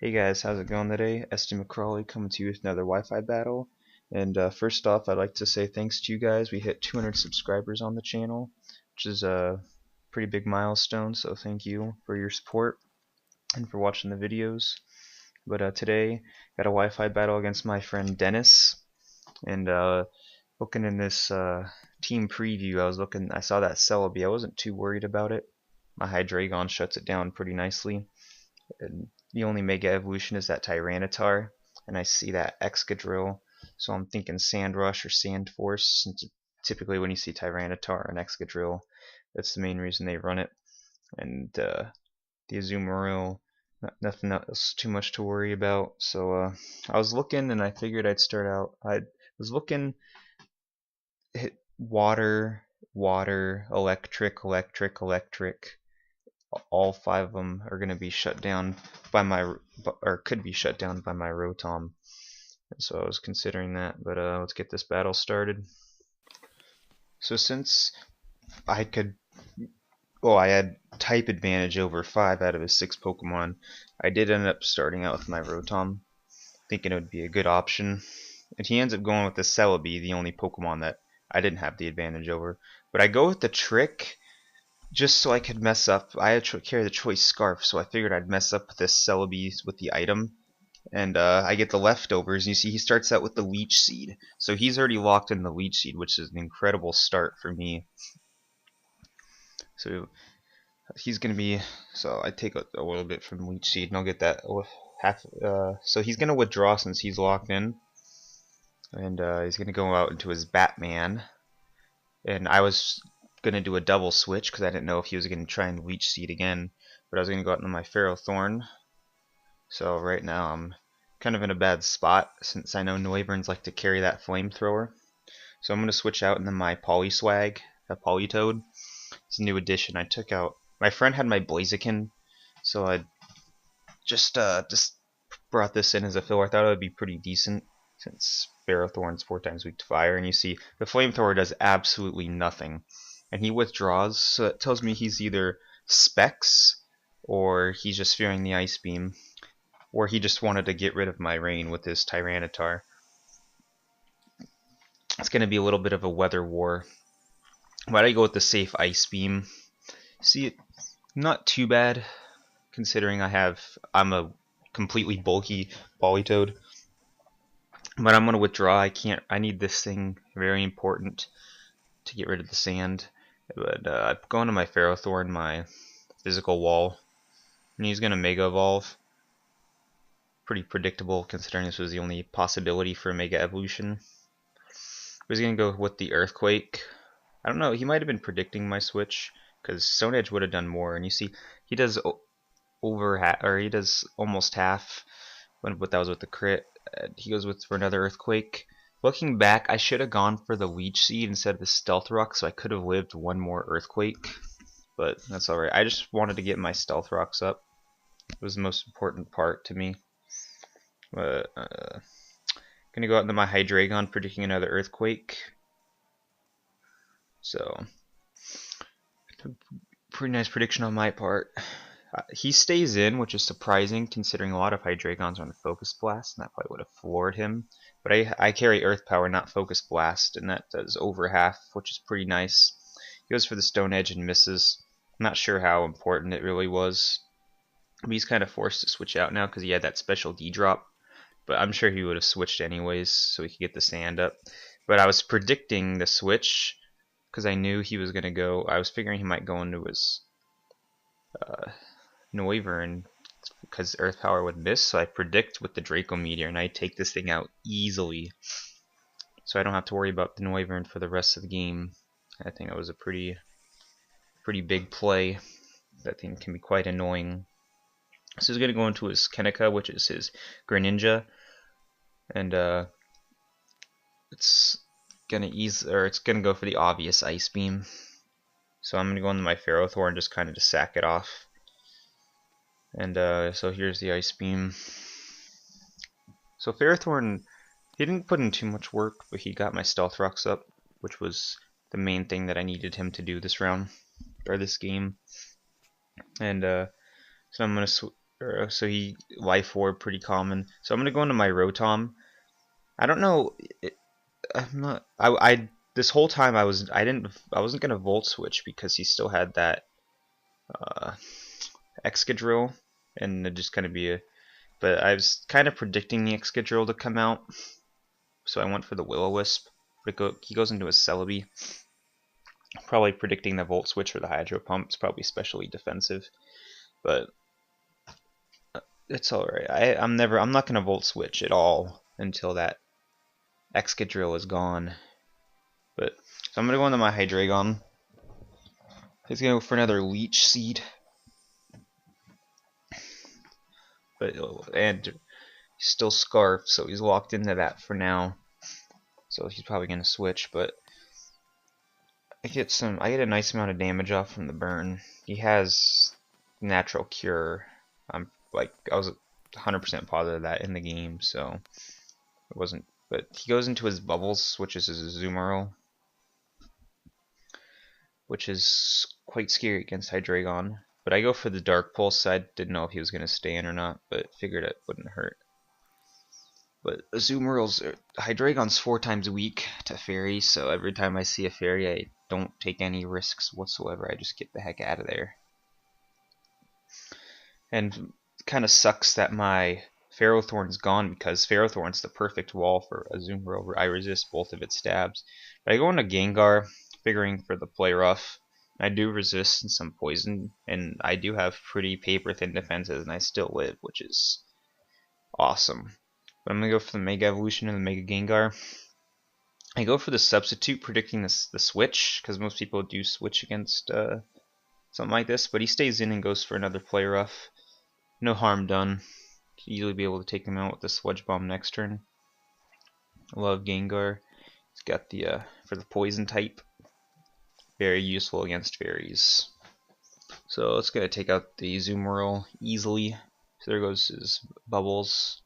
Hey guys, how's it going today? EsteeMcCrawly coming to you with another Wi-Fi battle. And first off, I'd like to say thanks to you guys. We hit 200 subscribers on the channel, which is a pretty big milestone. So thank you for your support and for watching the videos. But today, got a Wi-Fi battle against my friend Dennis. And looking in this team preview, I saw that Celebi. I wasn't too worried about it. My Hydreigon shuts it down pretty nicely. And the only Mega Evolution is that Tyranitar, and I see that Excadrill, so I'm thinking Sand Rush or Sand Force. Since typically when you see Tyranitar and Excadrill, that's the main reason they run it. And the Azumarill, nothing else too much to worry about. So I was looking, and I figured I'd start out. I was looking, hit water, water, electric, electric, electric. All five of them are going to be shut down by my, or could be shut down by my Rotom. And so I was considering that, but let's get this battle started. So since I could, well, I had type advantage over 5 out of his 6 Pokemon, I did end up starting out with my Rotom, thinking it would be a good option. And he ends up going with the Celebi, the only Pokemon that I didn't have the advantage over. But I go with the Trick, just so I could mess up. I had to carry the Choice Scarf, so I figured I'd mess up this Celebi with the item. And I get the leftovers, and you see he starts out with the Leech Seed. So he's already locked in the Leech Seed, which is an incredible start for me. So he's going to be... So I take a little bit from Leech Seed, and I'll get that half... so he's going to withdraw since he's locked in. And he's going to go out into his Batman. And I was going to do a double switch because I didn't know if he was going to try and Leech Seed again, but I was going to go out into my Ferrothorn. So right now I'm kind of in a bad spot since I know Noivern like to carry that flamethrower. So I'm going to switch out into my Polyswag, a Politoed. It's a new addition. I took out, my friend had my Blaziken, so I just brought this in as a filler. I thought it would be pretty decent since Ferrothorn's 4 times weak to fire, and you see the flamethrower does absolutely nothing. And he withdraws, so it tells me he's either Specs or he's just fearing the Ice Beam, or he just wanted to get rid of my rain with his Tyranitar. It's going to be a little bit of a weather war. Why do I go with the safe Ice Beam? See, it not too bad considering I'm a completely bulky Politoed. But I'm going to withdraw. I need this thing, very important, to get rid of the sand. But I'm going to my Ferrothorn, my physical wall, and he's going to Mega Evolve. Pretty predictable considering this was the only possibility for a Mega Evolution. He's going to go with the Earthquake. I don't know, he might have been predicting my switch, because Stone Edge would have done more. And you see, he does he does almost half, but that was with the crit. He goes for another Earthquake. Looking back, I should have gone for the Leech Seed instead of the Stealth Rock, so I could have lived one more Earthquake. But that's alright. I just wanted to get my Stealth Rocks up. It was the most important part to me. Gonna go out into my Hydreigon, predicting another Earthquake. So, pretty nice prediction on my part. He stays in, which is surprising considering a lot of Hydreigons are on Focus Blast, and that probably would have floored him. But I carry Earth Power, not Focus Blast, and that does over half, which is pretty nice. He goes for the Stone Edge and misses. I'm not sure how important it really was. But he's kind of forced to switch out now because he had that special D-drop. But I'm sure he would have switched anyways, so he could get the sand up. But I was predicting the switch because I knew he was going to go. I was figuring he might go into his Noivern because Earth Power would miss, so I predict with the Draco Meteor, and I take this thing out easily. So I don't have to worry about the Noivern for the rest of the game. I think that was a pretty big play. That thing can be quite annoying. So he's going to go into his Kenika, which is his Greninja, and it's gonna go for the obvious Ice Beam. So I'm gonna go into my Ferrothorn just kind of to sack it off. And so here's the Ice Beam. So Ferrothorn, he didn't put in too much work, but he got my Stealth Rocks up, which was the main thing that I needed him to do this round, or this game. And so I'm gonna So he Life Orb, pretty common. So I'm gonna go into my Rotom. I don't know. I'm not. This whole time I wasn't gonna Volt Switch because he still had that uh, Excadrill, and it just kind of be a. But I was kind of predicting the Excadrill to come out, so I went for the Will-O-Wisp. But he goes into a Celebi. Probably predicting the Volt Switch or the Hydro Pump. It's probably especially defensive, but it's alright. I'm not gonna Volt Switch at all until that Excadrill is gone. But so I'm gonna go into my Hydreigon. He's gonna go for another Leech Seed. But and he's still Scarf, so he's locked into that for now. So he's probably gonna switch, but I get a nice amount of damage off from the burn. He has Natural Cure. I was 100% positive of that in the game, so it wasn't. But he goes into his Bubbles, which is his Azumarill, which is quite scary against Hydreigon. But I go for the Dark Pulse. I didn't know if he was going to stay in or not, but figured it wouldn't hurt. But Hydreigon's 4 times weak to Fairy, so every time I see a Fairy, I don't take any risks whatsoever. I just get the heck out of there. And kind of sucks that my Ferrothorn's gone, because Ferrothorn's the perfect wall for Azumarill. I resist both of its stabs. But I go into Gengar, figuring for the play rough. I do resist some poison, and I do have pretty paper thin defenses, and I still live, which is awesome. But I'm gonna go for the Mega Evolution and the Mega Gengar. I go for the Substitute, predicting the switch, because most people do switch against something like this. But he stays in and goes for another play rough. No harm done. Easily be able to take him out with the Sludge Bomb next turn. Love Gengar. He's got the for the poison type. Very useful against fairies. So it's gonna take out the Azumarill easily. So there goes his Bubbles.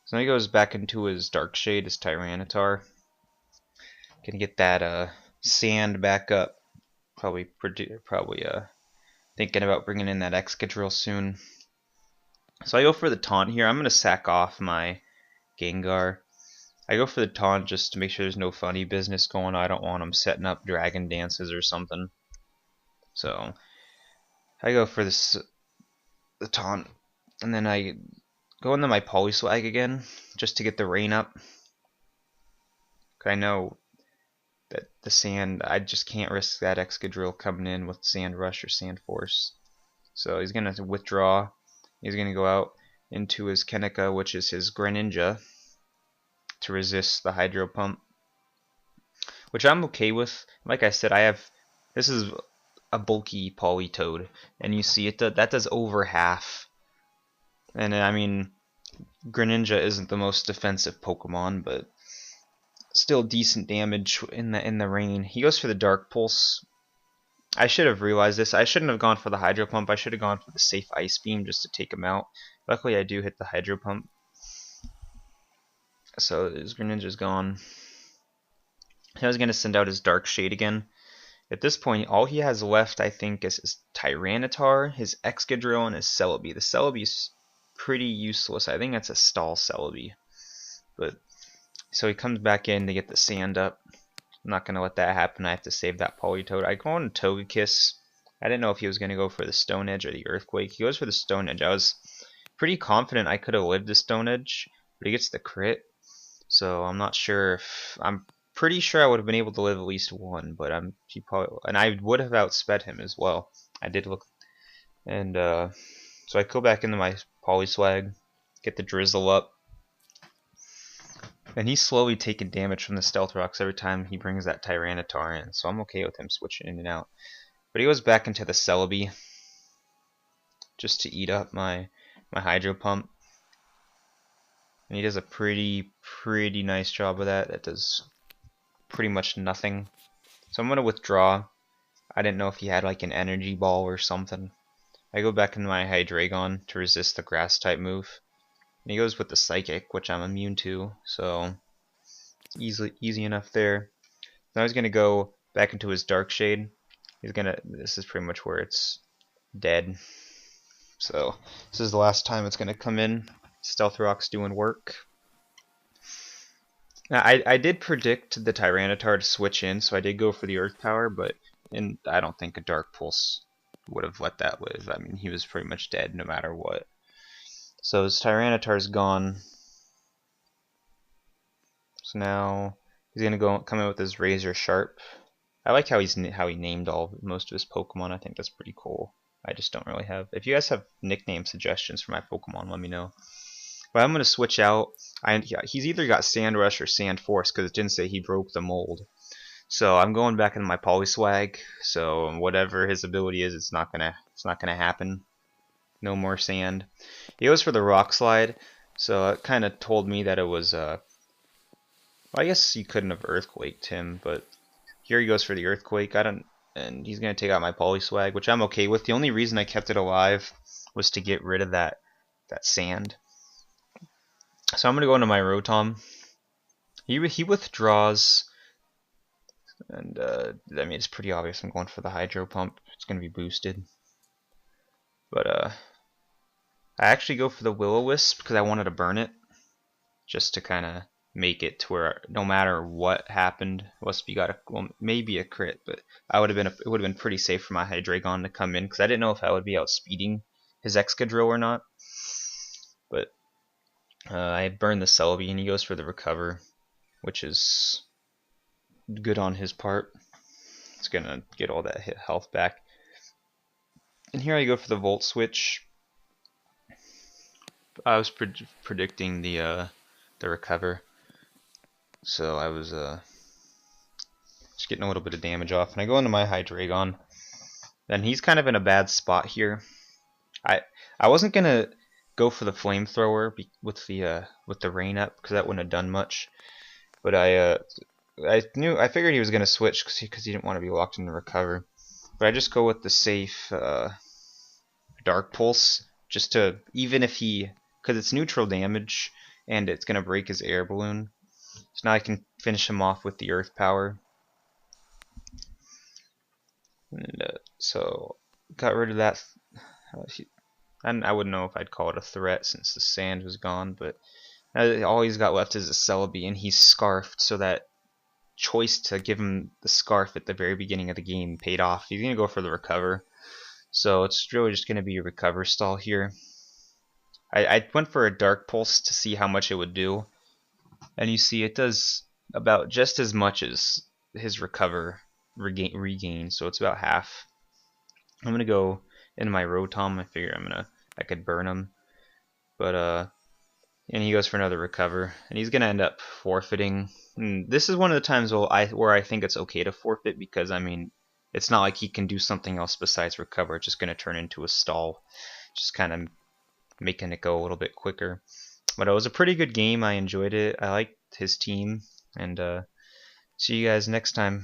So now he goes back into his Dark Shade, his Tyranitar. Gonna get that sand back up. Probably thinking about bringing in that Excadrill soon. So I go for the Taunt here. I'm gonna sack off my Gengar. I go for the Taunt just to make sure there's no funny business going on. I don't want him setting up Dragon Dances or something. So I go for the Taunt, and then I go into my Polyswag again just to get the rain up. I know that the sand, I just can't risk that Excadrill coming in with Sand Rush or Sand Force. So he's gonna withdraw. He's gonna go out into his Kenika, which is his Greninja, to resist the Hydro Pump, which I'm okay with. Like I said, this is a bulky Politoed, and you see that does over half. And I mean, Greninja isn't the most defensive Pokemon, but still decent damage in the rain. He goes for the Dark Pulse. I should have realized this. I shouldn't have gone for the Hydro Pump. I should have gone for the safe Ice Beam just to take him out. Luckily, I do hit the Hydro Pump. So his Greninja's gone. I was going to send out his Dark Shade again. At this point, all he has left, I think, is his Tyranitar, his Excadrill, and his Celebi. The Celebi's pretty useless. I think that's a stall Celebi. But so he comes back in to get the sand up. I'm not going to let that happen. I have to save that Politoed. I go on Togekiss. I didn't know if he was going to go for the Stone Edge or the Earthquake. He goes for the Stone Edge. I was pretty confident I could have lived the Stone Edge, but he gets the crit. So I'm not sure if I'm pretty sure I would have been able to live at least one, but and I would have outsped him as well. I did look, and so I go back into my Polyswag, get the Drizzle up, and he's slowly taking damage from the Stealth Rocks every time he brings that Tyranitar in. So I'm okay with him switching in and out. But he goes back into the Celebi just to eat up my Hydro Pump. And he does a pretty nice job of that. That does pretty much nothing. So I'm going to withdraw. I didn't know if he had like an Energy Ball or something. I go back into my Hydreigon to resist the Grass type move. And he goes with the Psychic, which I'm immune to. So it's easy enough there. Now he's going to go back into his Dark Shade. This is pretty much where it's dead. So this is the last time it's gonna come in. Stealth Rock's doing work. Now, I did predict the Tyranitar to switch in, so I did go for the Earth Power, but I don't think a Dark Pulse would have let that live. I mean, he was pretty much dead no matter what. So his Tyranitar's gone. So now he's gonna come in with his Razor Sharp. I like how he named most of his Pokemon. I think that's pretty cool. I just don't really have. If you guys have nickname suggestions for my Pokemon, let me know. But I'm going to switch out. He's either got Sand Rush or Sand Force because it didn't say he broke the mold. So I'm going back into my Polyswag. So whatever his ability is, it's not gonna happen. No more sand. He goes for the Rock Slide. So it kind of told me that it was. Well, I guess you couldn't have Earthquaked him, but here he goes for the Earthquake. And he's gonna take out my Polyswag, which I'm okay with. The only reason I kept it alive was to get rid of that sand. So I'm gonna go into my Rotom. He withdraws, and I mean it's pretty obvious. I'm going for the Hydro Pump. It's gonna be boosted, but I actually go for the Will-O-Wisp because I wanted to burn it, just to kind of make it to where no matter what happened, unless we got maybe a crit, but it would have been pretty safe for my Hydreigon to come in because I didn't know if I would be outspeeding his Excadrill or not, but. I burned the Celebi and he goes for the Recover, which is good on his part. It's gonna get all that health back. And here I go for the Volt Switch. I was predicting the Recover, so I was just getting a little bit of damage off. And I go into my Hydreigon. Then he's kind of in a bad spot here. I wasn't gonna go for the Flamethrower with the rain up because that wouldn't have done much. But I figured he was gonna switch because he didn't want to be locked in the Recover. But I just go with the safe Dark Pulse just to even if because it's neutral damage and it's gonna break his Air Balloon. So now I can finish him off with the Earth Power. And so got rid of that. And I wouldn't know if I'd call it a threat since the sand was gone, but all he's got left is a Celebi, and he's Scarfed, so that choice to give him the Scarf at the very beginning of the game paid off. He's going to go for the Recover, so it's really just going to be a Recover stall here. I went for a Dark Pulse to see how much it would do, and you see it does about just as much as his Recover regain, so it's about half. I'm going to go into my Rotom. I figure I could burn him, but and he goes for another Recover, and he's gonna end up forfeiting. And this is one of the times where I think it's okay to forfeit because I mean it's not like he can do something else besides Recover. It's just gonna turn into a stall, just kind of making it go a little bit quicker. But it was a pretty good game. I enjoyed it. I liked his team, and see you guys next time.